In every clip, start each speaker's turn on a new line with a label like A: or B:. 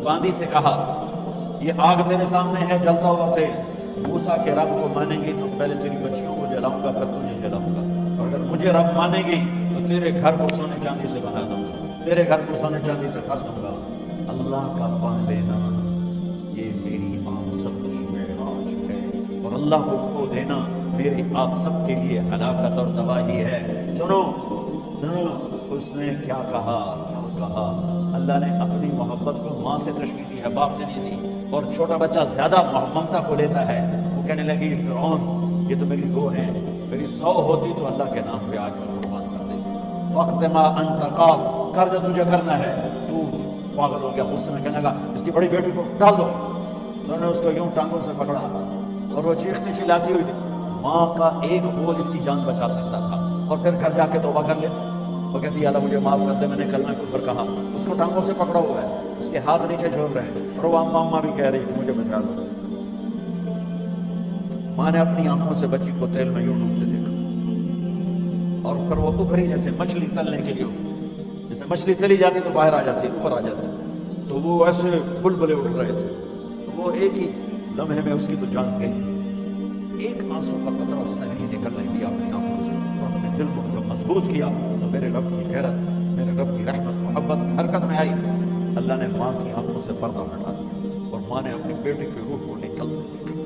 A: باندی سے کہا یہ آگ تیرے سامنے ہے جلتا ہوا تیل، موسیٰ کے رب کو مانے گی تو پہلے تیری بچیوں کو جلاؤں گا پھر تجھے جلاؤں گا، اور اگر مجھے رب مانے گی تو تیرے گھر کو سونے چاندی سے بنا دوں گا، تیرے گھر کو سونے چاندی سے بھر دوں گا۔ اللہ کا پا لینا یہ میری آپ سب کی معراج ہے، اور اللہ کو کھو دینا میری آپ سب کے لیے ہلاکت اور تباہی ہے۔ سنو سنو اس نے کیا کہا، کیا کہا۔ اللہ نے اپنی محبت کو ماں سے تشبیہ دی ہے، باپ سے نہیں دی، اور چھوٹا بچہ زیادہ ممتا کو لیتا ہے۔ وہ کہنے لگی فرعون یہ تو میری 2 ہیں، میری 100 ہوتی تو اللہ کے نام پہ آج میں قربان کر دیتی۔ فَاقْضِ مَا أَنْتَ قَاضٍ، کر جو تجھے کرنا ہے۔ تو پاگل ہو گیا، غصے میں کہنے لگا اس کی بڑی بیٹی کو ڈال دو۔ تو انہوں نے اس کو یوں ٹانگوں سے پکڑا اور وہ چیختی چلاتی ہوئی تھی۔ ماں کا ایک بول اس کی جان بچا سکتا تھا، اور پھر گھر جا کے توبہ کر لیتی۔ وہ کہتی اللہ مجھے معاف کر دے، میں نے کلمہ کفر کہا۔ اس کو ٹانگوں سے پکڑا ہوا ہے، اس کے ہاتھ نیچے جھول رہے ہیں، اور وہ اماں بھی کہہ رہی کہ مجھے بچا دو۔ ماں نے اپنی آنکھوں سے بچی کو تیل میں یوں ڈوبتے دیکھا، اور پھر وہ ابھری جیسے مچھلی تلنے کے لیے، جیسے مچھلی تلی جاتی تو باہر آ جاتی، اوپر آ جاتی، تو وہ ایسے بلبلے اٹھ رہے تھے۔ تو وہ ایک ہی لمحے میں اس کی تو جان گئی، ایک آنسو کا قطرہ اس نے نہیں نکلنے دیا اپنی آنکھوں سے، اور اپنے دل کو جب مضبوط کیا تو میرے رب کی غیرت، میرے رب کی رحمت محبت حرکت میں آئی۔ اللہ نے ماں کی آنکھوں سے پردہ ہٹا دیا، اور ماں نے اپنی بیٹی کی روح کو نکلتے دیکھا،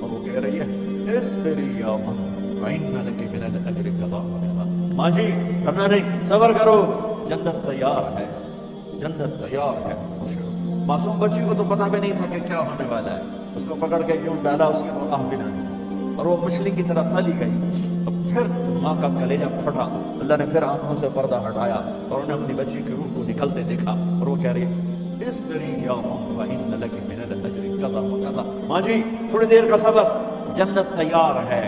A: اور وہ کہہ رہی ہے اصبری یا ماں فإن لك من الأجر قضاء وقضاء۔ ماں جی ڈرنا نہیں، صبر کرو، جنت تیار ہے، جنت تیار ہے۔ معصوم بچی کو تو پتہ بھی نہیں تھا کہ کیا ہونے والا ہے، اس کو پکڑ کے یوں ڈالا، اس کی تو آہ بھی نہ نکلی، اور وہ مچھلی کی طرح تلی گئی۔ اب پھر ماں کا کلیجہ پھٹا، اللہ نے پھر آنکھوں سے پردہ ہٹایا، اور انہیں اپنی بچی کی روح کو نکلتے دیکھا، اور وہ کہہ رہی ہے اصبری یا ماں فإن لك من الأجر قضاء وقضاء۔ ماں جی تھوڑی دیر کا صبر، جنت تیار ہے،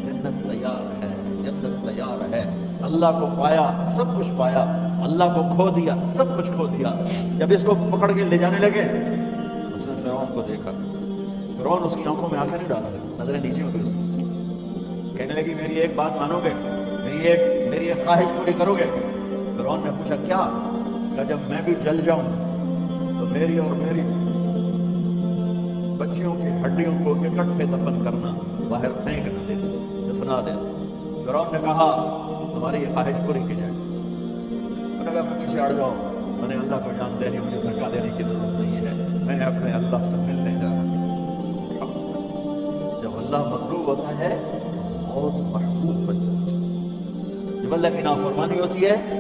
A: جنت تیار ہے، جنت تیار ہے۔ اللہ کو پایا سب کچھ پایا، اللہ کو کھو دیا سب کچھ کھو دیا۔ جب اس کو پکڑ کے لے جانے لگے، اس نے فرعون کو دیکھا، فرعون اس کی آنکھوں میں آنکھیں نہیں ڈال سکتا، نظریں نیچے ہو گئی اس کی۔ کہنے لگی میری ایک بات مانو گے، میری ایک خواہش پوری کرو گے؟ فرعون نے پوچھا کیا؟ کہ جب میں بھی جل جاؤں تو میری اور میری بچیوں کی ہڈیوں کو اکٹھے دفن کرنا، باہر پھینک نہ دے، دفنا دے۔ فرعون نے کہا تمہاری یہ خواہش پوری کی جائے۔ انہوں نے کہا پیچھے ہٹ جاؤ، میں نے اللہ کو جانتے نہیں، مجھے دھکا دینے کی ضرورت نہیں ہے، میں اپنے اللہ سے ملنے جا رہا ہوں۔ جب اللہ مطلوب ہوتا ہے موت محبوب بن جاتی ہے، جب اللہ کی نافرمانی ہوتی ہے تو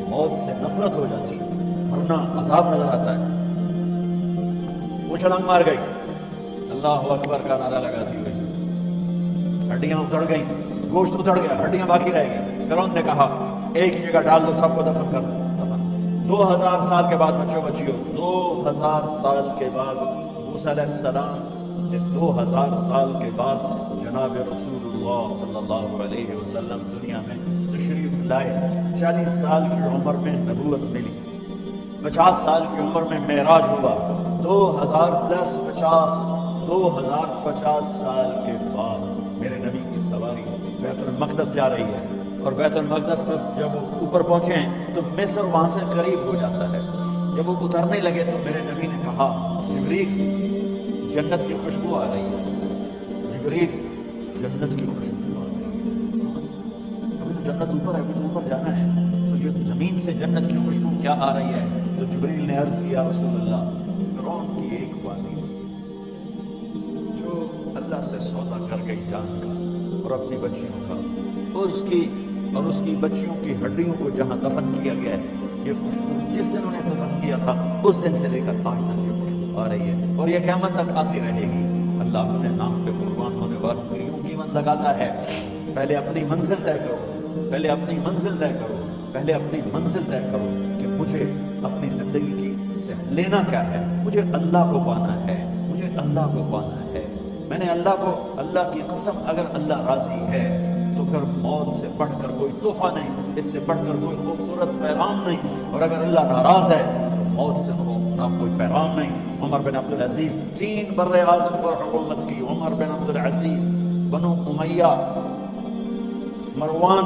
A: موت سے نفرت ہو جاتی ہے، مرنا عذاب نظر آتا ہے۔ وہ چھلانگ مار گئی، اللہ اکبر کا نعرہ لگاتی ہوئی، ہڈیاں اتڑ گئیں، گوشت اتڑ گیا، ہڈیاں باقی رہ گئی۔ فرعون نے کہا ایک ہی جگہ ڈال دو، سب کو دفن کر دو، دفن۔ 2000 سال کے بعد بچوں بچیوں، 2000 سال کے بعد موسیٰ علیہ السلام، 2000 سال کے بعد جناب رسول اللہ صلی اللہ علیہ وسلم دنیا میں تشریف لائے۔ 40 سال کی عمر میں نبوت ملی، 50 سال کی عمر میں معراج ہوا، 2050 سال کے بعد میرے نبی کی سواری بیت المقدس جا رہی ہے، اور بیت المقدس پر جب وہ اوپر پہنچے ہیں تو مصر وہاں سے قریب ہو جاتا ہے۔ جب وہ اترنے لگے تو میرے نبی نے کہا جبریل جنت کی خوشبو آ رہی ہے، جبریل جنت کی خوشبو آ رہی ہے۔ ابھی تو جنت اوپر ہے، ابھی تو اوپر جانا ہے، تو یہ تو زمین سے جنت کی خوشبو کیا آ رہی ہے؟ تو جبریل نے عرض کیا رسول اللہ فرعون کی ایک وادی تھی جو اللہ سے سودا کر گئی جان کا اور اپنی بچیوں کا، اور اس کی بچیوں کی ہڈیوں کو جہاں دفن کیا گیا ہے، یہ خوشبو جس دن انہیں دفن کیا تھا اس دن سے لے کر آج تک یہ خوشبو آ رہی ہے، اور یہ قیامت تک آتی رہے گی۔ اللہ اپنے نام پہ قربان ہونے والوں کی یوں قیمت لگاتا ہے۔ پہلے اپنی منزل طے کرو، پہلے اپنی منزل طے کرو، پہلے اپنی منزل طے کرو کہ مجھے اپنی زندگی کی سے لینا کیا ہے۔ مجھے اللہ کو پانا ہے، مجھے اللہ کو پانا ہے۔ میں نے اللہ کی قسم، اگر اللہ راضی ہے تو پھر موت سے بڑھ کر کوئی تحفہ نہیں، اس سے بڑھ کر کوئی خوبصورت پیغام نہیں، اور اگر اللہ ناراض ہے تو موت سے خوفناک کوئی پیغام نہیں۔ عمر بن عبدالعزیز 3 بر اعظم پر حکومت کی۔ عمر بن عبدالعزیز، بنو امیہ، مروان،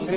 A: 6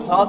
A: 7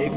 A: 1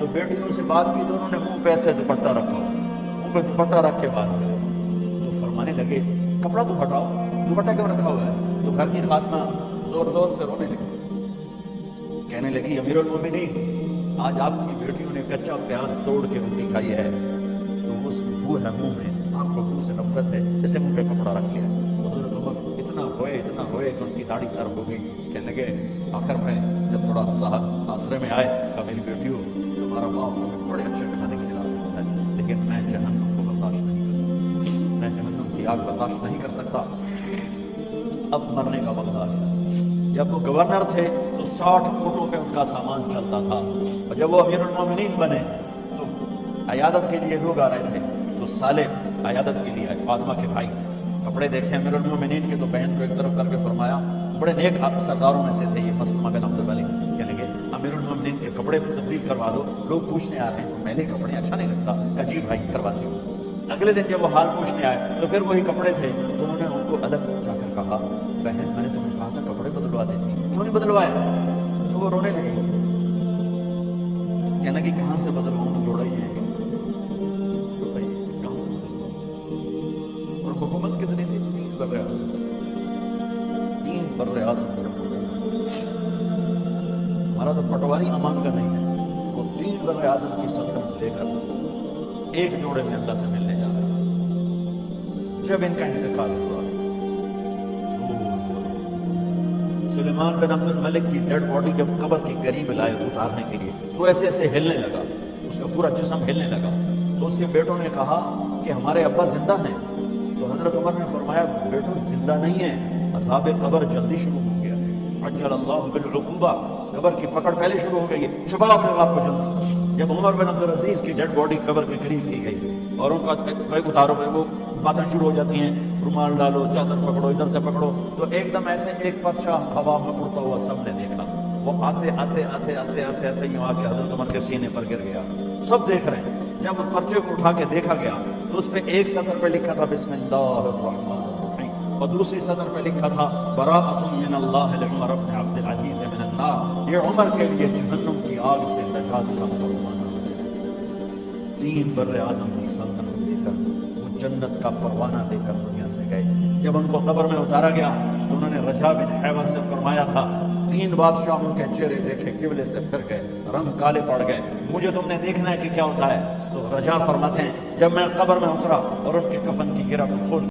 A: تو بیٹیوں سے بات کی تو انہوں نے منہ پہ ایسے دوپٹہ رکھا، منہ پہ دوپٹہ رکھ کے بات کی، تو فرمانے لگے کپڑا تو ہٹاؤ، دوپٹہ کیوں رکھا ہوا ہے؟ تو گھر کی خاتمہ زور زور سے رونے لگی، کہنے لگی امیر المومنین آج آپ کی بیٹیوں نے کچا پیاز توڑ کے روٹی کھائی ہے تو اس کی بو ہے منہ میں، آپ کو بو سے نفرت ہے اس لیے منہ پہ کپڑا رکھ لیا۔ تو حضرت عمر اتنا روئے کہ ان کی داڑھی تر ہو گئی، کہنے لگے آخر میں جب تھوڑا آسرے میں آئے کہا میری بیٹیوں تمہارا باپ تمہیں بڑے اچھے کھانے کھلا سکتا ہے لیکن میں جہنم کو برداشت نہیں کر سکتا، میں جہنم کی آگ برداشت نہیں کر سکتا۔ اب مرنے کا وقت آ گیا۔ جب وہ گورنر تھے تو 60 اونٹوں پہ ان کا سامان چلتا تھا، اور جب وہ امیر المومنین بنے تو عیادت کے لیے لوگ آ رہے تھے، تو صالح عیادت کے لیے آئے، فاطمہ کے بھائی، کپڑے دیکھے امیر المومنین کے تو بہن کو ایک طرف کر کے فرمایا، بڑے نیک سرداروں میں سے تھے یہ مسلمہ بن عبد الملک، کہنے لگے امیر المومنین کے کپڑے تبدیل کروا دو، لوگ پوچھنے آ رہے ہیں تو میلے کپڑے اچھا نہیں لگتا، کہا جی بھائی کرواتی ہوں۔ اگلے دن جب وہ حال پوچھنے آئے تو پھر وہی کپڑے تھے، تو انہوں نے ان کو الگ جا کر کہا بہن میں نے تمہیں کہا تھا کپڑے بدلوا دیتی، کیوں نہیں بدلوائے؟ تو وہ رونے لگے، کہنے لگی کہاں سے بدلواؤں، جوڑا ہی ہے کہاں سے بدلواؤں؟ اور حکومت کتنی تھی؟ 3 بر اعظم، 3 بر اعظم پر ہمارا تو پٹواری امان کا نہیں ہے، وہ 3 بر اعظم کی سلطنت لے کر ایک جوڑے میں اللہ سے ملنے جا رہا ہے۔ جب ان کا انتقال ہوا سلیمان بن عبد الملک کی ڈیڈ باڈی جب قبر کے قریب لائے اتارنے کے لیے تو ایسے ایسے ہلنے لگا، اس کا پورا جسم ہلنے لگا، تو اس کے بیٹوں نے کہا کہ ہمارے ابا زندہ ہیں، تو حضرت عمر نے فرمایا بیٹوں زندہ نہیں ہیں، عذاب قبر جلدی شروع ہو گیا، عجل اللہ بالعقوبہ، قبر کی پکڑ پہلے شروع ہو گئی ہے، چھپاؤ اپنے باپ کو جلدی۔ جب عمر بن عبدالعزیز کی ڈیڈ باڈی قبر کے قریب کی گئی اور ان کا اتارو میں وہ باتیں شروع ہو جاتی ہیں، رومال ڈالو، چادر پکڑو، ادھر سے پکڑو، تو ایک دم ایسے ایک پرچہ ہوا میں اڑتا ہوا سب نے دیکھا، وہ آتے آتے آتے آتے آتے آتے یوں آ کے حضرت عمر کے سینے پر گر گیا، سب دیکھ رہے ہیں۔ جب پرچے کو اٹھا کے دیکھا گیا تو اس پہ ایک سطر پہ لکھا تھا بسم اللہ الرحمن الرحیم، اور دوسری سطر پہ لکھا تھا براءۃ من اللہ لعمر بن عبد العزیز من النار، یہ عمر کے لیے جہنم کی آگ سے نجات کا فرمانا ہے۔ 3 بر اعظم کی سلطنت لے کر وہ جنت کا پروانہ لے کر دنیا سے گئے۔ جب ان کو قبر میں اتارا گیا تو انہوں نے رجا بن حیوہ سے فرمایا تھا 3 بادشاہوں کے چہرے دیکھے قبلے سے پھر گئے، رنگ کالے پڑ گئے، مجھے تم نے دیکھنا ہے کہ کیا ہوتا ہے؟ تو رجا فرماتے ہیں جب میں قبر میں اترا اور ان کے کفن کی گرہ کو کھول